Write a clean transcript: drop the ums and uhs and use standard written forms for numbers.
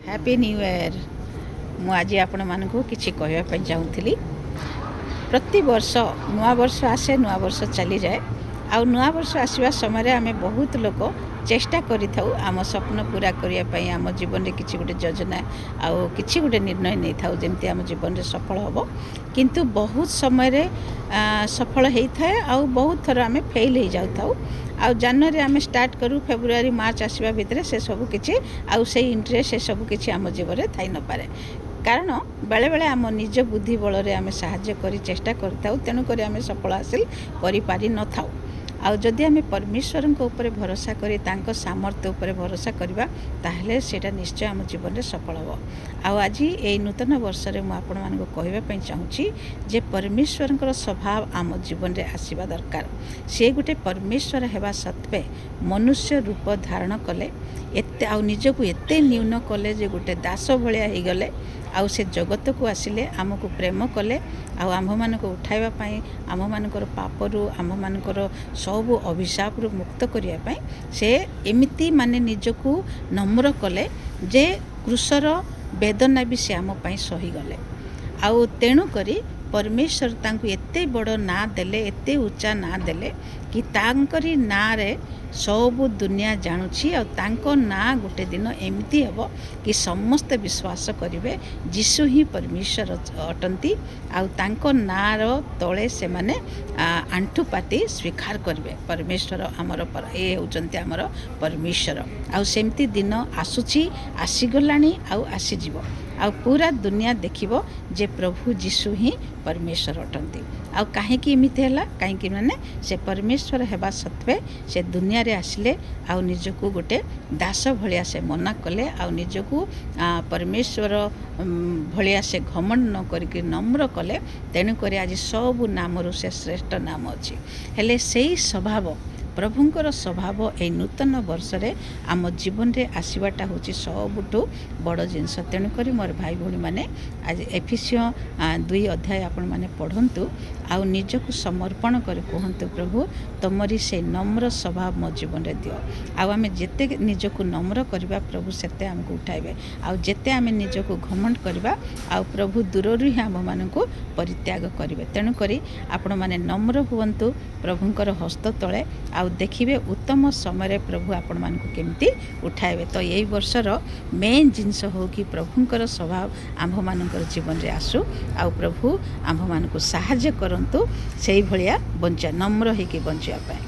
Happy new year. मु आज आपण मानक किसी कहवाई चाहूँगी प्रति वर्ष नुआ वर्ष आसे नुआ वर्ष चली जाए आ नुआ वर्ष आसवा समय आम बहुत लोग चेष्टा करिथाउ आम स्वप्न पूरा करने आम जीवन में किसी गोटे योजना आउ किसी गोटे निर्णय नहीं था जमती आम जीवन में सफल हम किंतु बहुत समय सफल होता है आउ बहुत थर आम फेल हो जाऊ आउ जनवरी आम स्टार्ट करूँ फेब्रुआरी मार्च आसवा भितर से सब किसी आउ से इंटरेस्ट से सब किसी आम जीवन थी न पारे कारण बेले बेले आम निज बुद्धि बल आम साहाय्य कर चेष्टा करता तेणुक आम सफल हासिल करि न था आउ जदि आम परमेश्वर ऊपर भरोसा करी तांको सामर्थ्य ऊपर भरोसा करवा ताहले सेटा निश्चय आम जीवन में सफल हम आउ आज ये नूतन वर्ष में मुझे कहवाई चाहूँगी जे परमेश्वर स्वभाव आम जीवन में आसवा दरकार से गोटे परमेश्वर हेबा सत्वे मनुष्य रूप धारण कले एते आउ निजको एते न्यून कले जे गोटे दास भाया हो गले आउ से जगत को आसिले आमको प्रेम कले आउ आम मानक उठाइवाई आम मानकर पापरू आम मानकर सब अभिशाप मुक्त करने से एमती माने निजको नम्र कले जे क्रूसर वेदना भी से आम सहीगले आउ तेणु करी परमेश्वर तांको एते बड़ ना देले एते उच्चा ना देले कि तांकरी ना रे सब दुनिया जानुची और तांको ना गोटे दिन एमती हेबो कि समस्त विश्वास करिवे जीशु ही परमेश्वर अटंती आउ तांको नार तले से माने आंठु पाती स्वीकार करिवे परमेश्वर आमर ए होचंती आमर परमेश्वर आउ सेमती दिन आसुची आसीगलानी आउ आसीजिवो आउ पूरा दुनिया देखिबो जे प्रभु जीशु ही परमेश्वर अटंती आउ कहीं एमती है कहीं माने से परमेश्वर हेबा सत्वे से दुनिया रे आसिले आउ निजको गोटे दास भलिया से मना कले आउ निजको परमेश्वर भलिया से घमंड न करके नम्र कले तेणुक आज सब नाम से श्रेष्ठ नाम अच्छी हेले सेही स्वभाव प्रभुंकर स्वभाव ए नूतन वर्ष रे आम जीवन रे आसवाटा हूँ सबुठू बड़ जिनस तेणुक मोर भाई भौणी मैंने आज एफिसियो 2 अध्याय आपण मैंने पढ़ंतु आउ निजको समर्पण कर कहतु प्रभु तुमरी से नम्र स्वभाव मो जीवन रे दियो आउ आम जेते निजको नम्र करबा प्रभु सेते आमको उठाइबे आउ जेते आम निजको घमंड करबा आउ प्रभु दूररू ही आम मानको परित्याग करिवे तेणुक आपण माने नम्र हुवंतु प्रभुंकर हस्त तले आउ देखिए उत्तम समय प्रभु आपण मानक केमती उठाइबे तो यही वर्षर मेन जिनस हो कि प्रभुंकर स्वभाव आम्भ मानकर जीवन रे आसु आउ प्रभु आम्भ मानक साहाय्य करंतु सेही भलिया बंचा नम्र होइके बंचिया पाए।